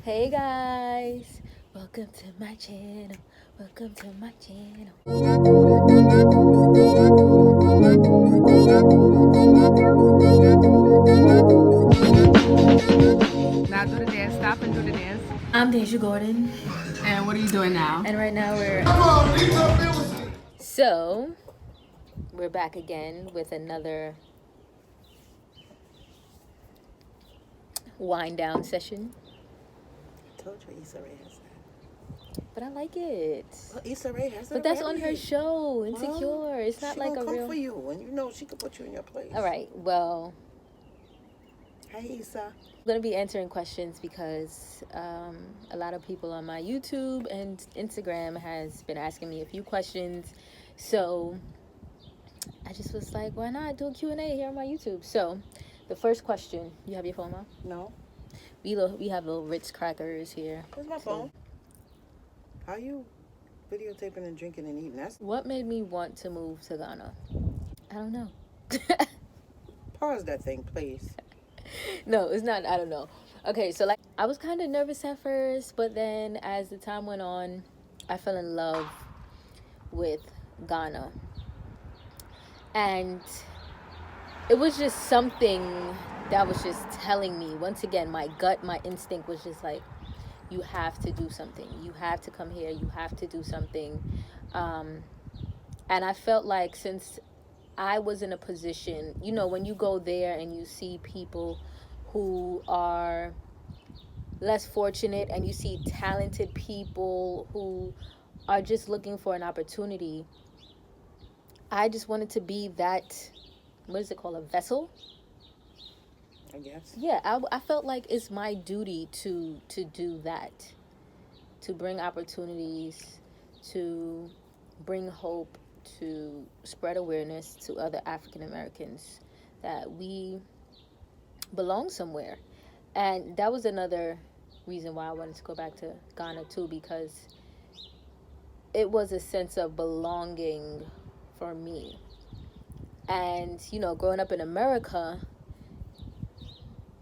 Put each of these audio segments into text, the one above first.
Hey guys, welcome to my channel. Welcome to my channel. Now do the dance. Stop and do the dance. I'm Deja Gordon, And what are you doing now? and right now we're back again with another wind down session. I told you Issa Rae has that. But I like it. Well, Issa Rae has it. But that's on already. her show, Insecure. Well, It's not she like gonna a come real. for you, and you know she could put you in your place. All right. Well, Hey Issa. I'm gonna be answering questions because a lot of people on my YouTube and Instagram has been asking me a few questions. So I just was like, why not do a Q&A here on my YouTube? So the first question, you have your phone on? No. We have little Ritz crackers here. Where's my phone? How you videotaping and drinking and eating? That's What made me want to move to Ghana? I don't know. pause that thing, please. No, it's not. I don't know. Okay, so like I was kind of nervous at first, but then as the time went on, I fell in love with Ghana. And it was just something that was just telling me, once again, my gut, my instinct was just like, you have to do something. You have to come here. You have to do something. And I felt like since I was in a position, you know, when you go there and you see people who are less fortunate and you see talented people who are just looking for an opportunity, I just wanted to be that, what is it called, a vessel? I guess. Yeah, I felt like it's my duty to do that, to bring opportunities, to bring hope, to spread awareness to other African Americans that we belong somewhere. And that was another reason why I wanted to go back to Ghana too, because it was a sense of belonging for me. And, you know, growing up in America,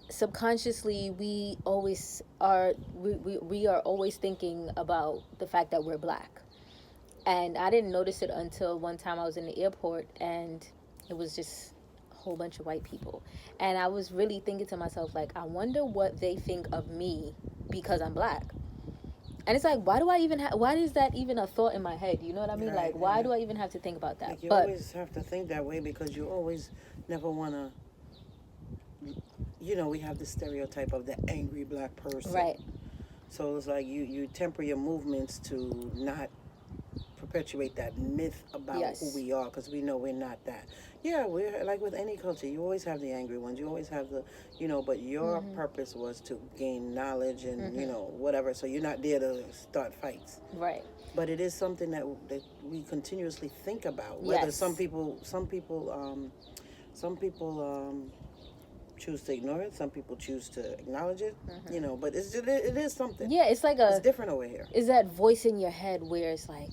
subconsciously we always are we are always thinking about the fact that we're black. And I didn't notice it until one time I was in the airport and it was just a whole bunch of white people. And I was really thinking to myself, like, I wonder what they think of me because I'm black. And it's like, why is that even a thought in my head? You know what I mean? Right, Like, why yeah. do I even have to think about that? Like you But always have to think that way because you always never want to. You know, we have the stereotype of the angry black person. right. So it's like you temper your movements to not perpetuate that myth about Yes. who we are, because we know we're not that. Yeah, we're like with any culture. You always have the angry ones. You always have the, you know, but your purpose was to gain knowledge and, you know, whatever. So you're not there to start fights. Right. But it is something that we continuously think about. Whether Yes. some people choose to ignore it. Some people choose to acknowledge it. You know, but it is something. Yeah, it's like It's different over here. is that voice in your head where it's like,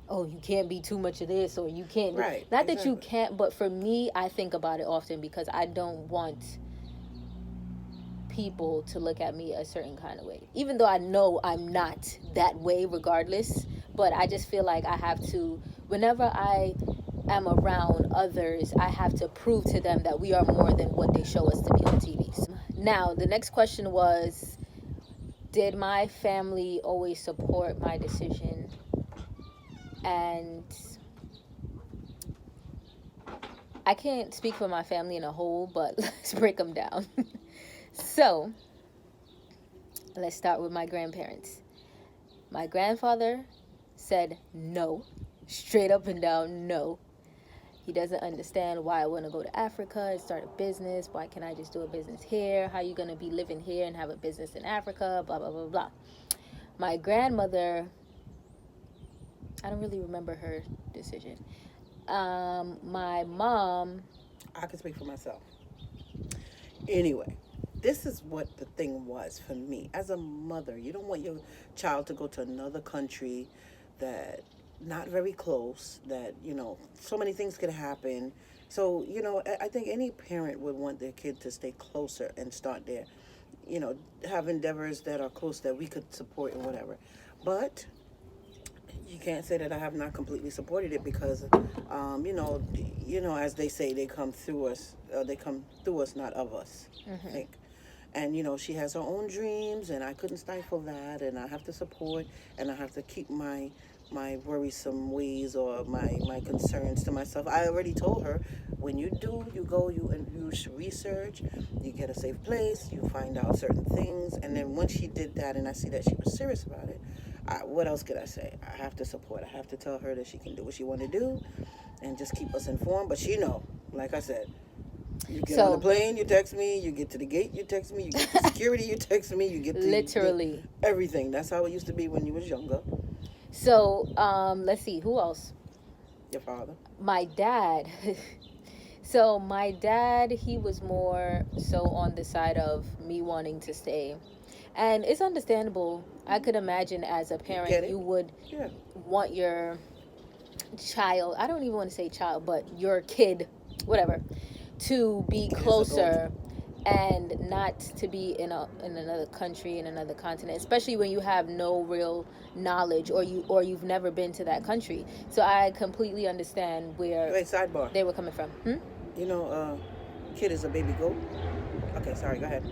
oh, you can't be too much of this, or you can't. Right, Not that you exactly. can't, but for me, I think about it often because I don't want people to look at me a certain kind of way. Even though I know I'm not that way regardless, but I just feel like I have to, whenever I am around others, I have to prove to them that we are more than what they show us to be on TV. Now, the next question was, did my family always support my decision? And I can't speak for my family in a whole, but let's break them down. So, let's start with my grandparents. My grandfather said no, straight up and down no. He doesn't understand why I want to go to Africa and start a business. Why can't I just do a business here? How are you going to be living here and have a business in Africa? Blah, blah, blah, blah. My grandmother, I don't really remember her decision. My mom, I can speak for myself. Anyway, this is what the thing was for me. As a mother, you don't want your child to go to another country that not very close, that, you know, so many things could happen. So, you know, I think any parent would want their kid to stay closer and start there. you know, have endeavors that are close that we could support and whatever. But you can't say that I have not completely supported it because, as they say, they come through us. They come through us, not of us. I think. And she has her own dreams, and I couldn't stifle that. And I have to support, and I have to keep my worrisome ways or my concerns to myself. I already told her, when you go, you research, you get a safe place, you find out certain things, and then once she did that, and I see that she was serious about it, what else could I say? I have to support. I have to tell her that she can do what she want to do, and just keep us informed. But she know, like I said, you get on the plane, you text me. You get to the gate, you text me. You get to security, you text me. You get to literally everything. That's how it used to be when you was younger. So, let's see, who else? Your father. My dad. So my dad, he was more so on the side of me wanting to stay. And it's understandable. I could imagine as a parent, you would want your child, I don't even want to say child, but your kid, whatever, to be closer and not to be in another country, in another continent, especially when you have no real knowledge or you've never been to that country. So I completely understand where sidebar. They were coming from. Kid is a baby goat. Okay, sorry, go ahead.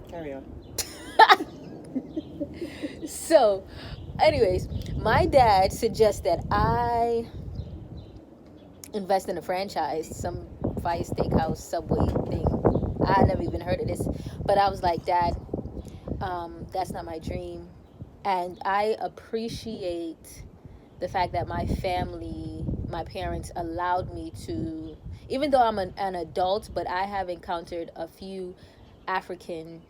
Carry on. So, anyways, my dad suggests that I invest in a franchise, some Fire Steakhouse, Subway thing. I never even heard of this, but I was like, Dad, that's not my dream. And I appreciate the fact that my family, my parents allowed me to, even though I'm an adult, but I have encountered a few African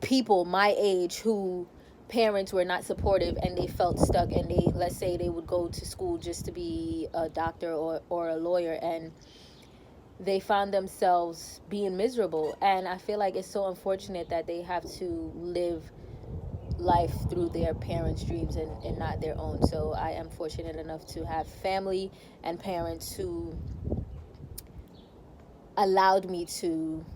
people my age who parents were not supportive and they felt stuck, and let's say they would go to school just to be a doctor or a lawyer, and they found themselves being miserable. And I feel like it's so unfortunate that they have to live life through their parents' dreams and not their own. So I am fortunate enough to have family and parents who allowed me to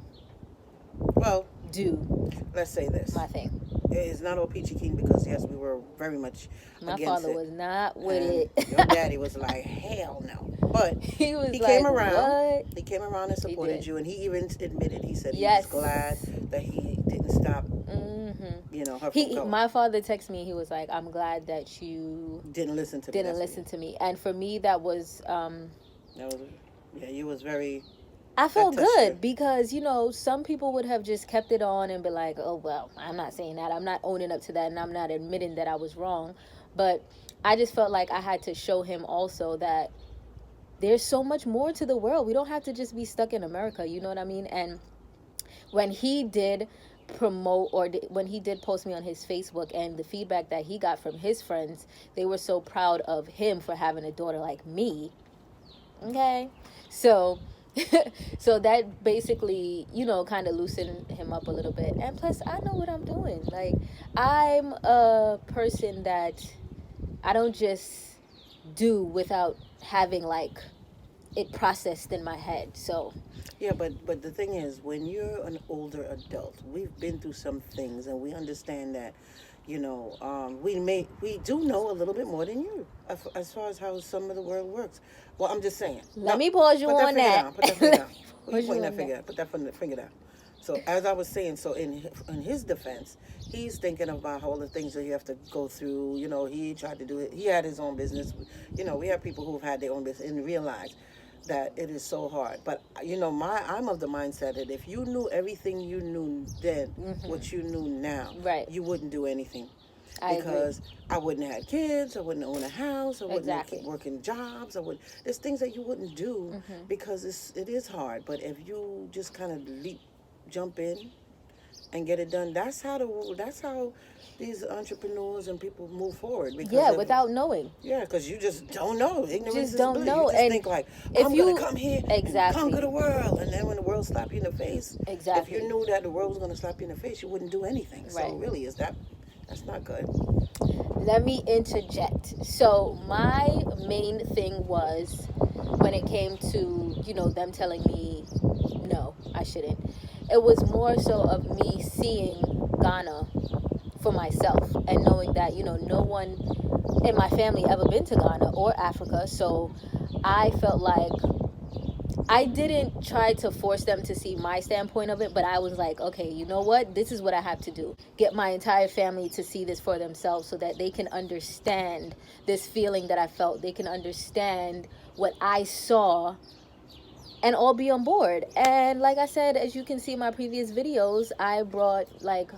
do, let's say this, my thing. It's not all peachy keen because yes, we were very much my against father it. Was not with it. Your daddy was like, hell no. But he like, came around. What? He came around and supported you, and he even admitted, he said he yes. was glad that he didn't stop. My father texted me. He was like, "I'm glad that you didn't listen to me." And for me, that was you was very. I felt good because, some people would have just kept it on and be like, oh, well, I'm not saying that. I'm not owning up to that, and I'm not admitting that I was wrong. But I just felt like I had to show him also that there's so much more to the world. We don't have to just be stuck in America. You know what I mean? And when he did promote when he did post me on his Facebook, and the feedback that he got from his friends, they were so proud of him for having a daughter like me. Okay? So that basically, kind of loosened him up a little bit. And plus, I know what I'm doing. Like, I'm a person that I don't just do without having, like, it processed in my head. So yeah, but the thing is, when you're an older adult, we've been through some things, and we understand that, we do know a little bit more than you as far as how some of the world works. Well, I'm just saying. Let me pause you on that. Put that finger down. Put that finger down. So as I was saying, so in his defense, he's thinking about all the things that you have to go through. He tried to do it. He had his own business. We have people who've had their own business and realize that it is so hard. But I'm of the mindset that if you knew everything you knew then, what you knew now, right, you wouldn't do anything. Because I wouldn't have had kids, I wouldn't own a house, I wouldn't have keep working jobs, there's things that you wouldn't do because it is hard. But if you just kind of jump in and get it done, that's how these entrepreneurs and people move forward. Because without knowing. Yeah, because you just don't know. Ignorance is don't bliss. know. You just think like, I'm going to come here and conquer the world. And then when the world slaps you in the face, if you knew that the world was going to slap you in the face, you wouldn't do anything. Right. So really, that's not good. Let me interject. So my main thing was when it came to, them telling me, no, I shouldn't. it was more so of me seeing Ghana for myself and knowing that, you know, no one in my family ever been to Ghana or Africa. So I felt like I didn't try to force them to see my standpoint of it, but I was like, okay, you know what? This is what I have to do. Get my entire family to see this for themselves so that they can understand this feeling that I felt. They can understand what I saw and all be on board. And like I said, as you can see in my previous videos, I brought like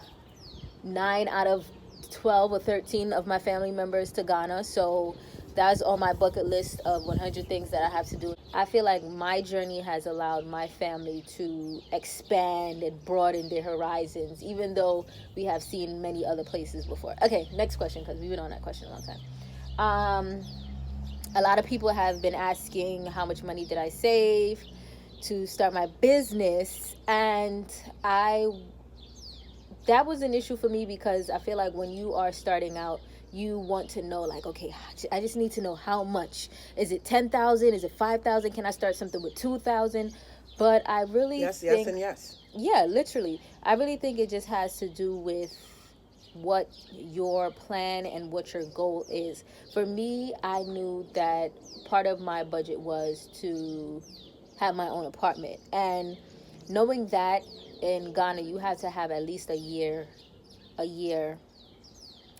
9 out of 12 or 13 of my family members to Ghana. So that's on my bucket list of 100 things that I have to do. I feel like my journey has allowed my family to expand and broaden their horizons, even though we have seen many other places before. Okay, next question, because we've been on that question a long time. A lot of people have been asking how much money did I save to start my business, and that was an issue for me because I feel like when you are starting out, you want to know, like, okay, I just need to know how much. Is it 10,000? Is it 5,000? Can I start something with 2,000? But I really think, yes, and yes. Yeah, literally. I really think it just has to do with what your plan and what your goal is. For me, I knew that part of my budget was to have my own apartment. And knowing that in Ghana, you have to have at least a year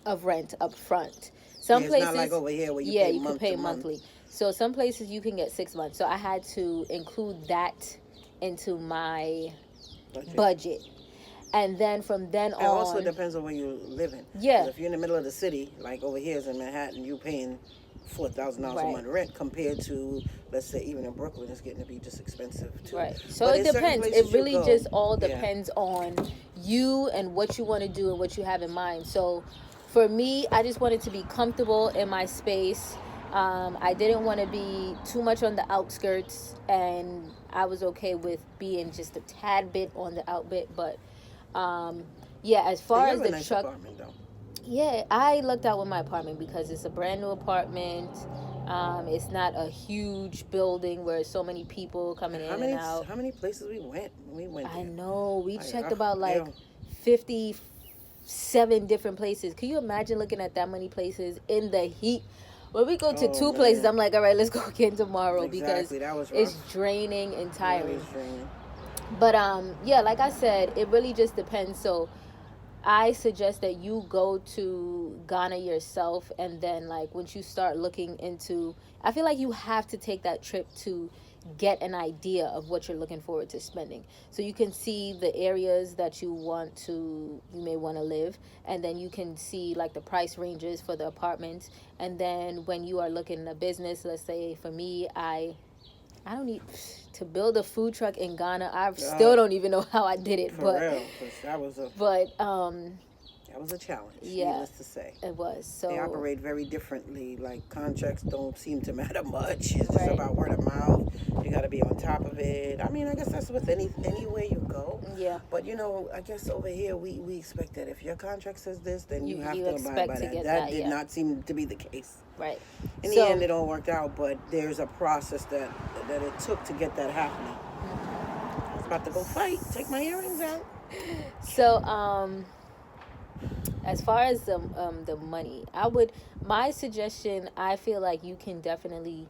of rent up front. Some it's places, not like over here where you yeah, pay you can pay monthly. month. So some places you can get 6 months. So I had to include that into my budget. And then from then on, it also depends on where you live in. Yeah. 'Cause if you're in the middle of the city, like over here is in Manhattan, you paying $4,000 a month rent compared to, let's say, even in Brooklyn, it's getting to be just expensive too. Right. So but it depends. It really just all Yeah. depends on you and what you want to do and what you have in mind. So for me, I just wanted to be comfortable in my space. I didn't want to be too much on the outskirts, and I was okay with being just a tad bit on the outbit. But yeah, as far as the nice truck, apartment, though. Yeah, I lucked out with my apartment because it's a brand new apartment. It's not a huge building where so many people coming in and out. How many places we went? I know. We checked about yeah. 57 different places. Can you imagine looking at that many places in the heat? When we go to two places, I'm like, all right, let's go again tomorrow because that was rough. it's draining and tiring. It was draining. But yeah, like I said, it really just depends. So I suggest that you go to Ghana yourself, and then like once you start looking into, I feel like you have to take that trip to get an idea of what you're looking forward to spending, so you can see the areas that you may want to live, and then you can see like the price ranges for the apartments. And then when you are looking at a business, let's say for me, I don't need to build a food truck in Ghana. I still don't even know how I did it, for real, 'cause that was a challenge. Yeah, needless to say, it was. So they operate very differently. Like contracts don't seem to matter much. It's just about word of mouth. You got to be on top of it. I mean, I guess that's with anywhere you go. Yeah. But you know, I guess over here we expect that if your contract says this, then you have to abide by that. That did not seem to be the case. Right. In the end, it all worked out, but there's a process that it took to get that happening. I was about to go fight. Take my earrings out. So, as far as the money, my suggestion, I feel like you can definitely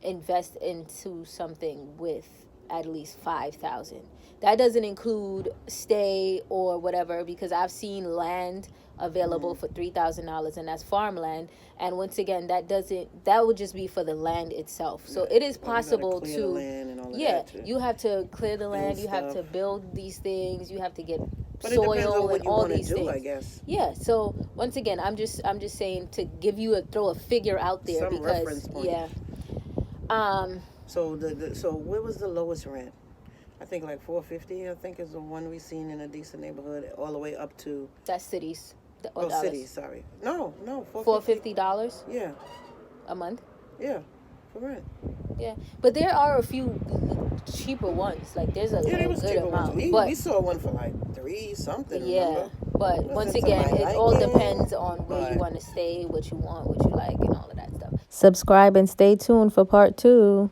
invest into something with at least 5,000. That doesn't include stay or whatever, because I've seen land available for $3,000, and that's farmland. And once again, that would just be for the land itself. So it is possible clear to the land and all of yeah, that too. you have to clear the land, you have stuff. to build these things, you have to get But it depends soil on what and you all want to these do, things. I guess. Yeah, so once again, I'm just saying to give you throw a figure out there, Some because reference point. yeah. So so where was the lowest rent? I think like $450. I think is the one we seen in a decent neighborhood, all the way up to. That's cities. Cities. Sorry. No, $450. Yeah. A month. Yeah, for rent. Yeah, but there are a few cheaper ones. Like there's a there was good cheaper amount. ones. But We saw one for like $3 something. yeah, Remember? but once again, it all depends on where you want to stay, what you want, what you like, and all of that stuff. Subscribe and stay tuned for part 2.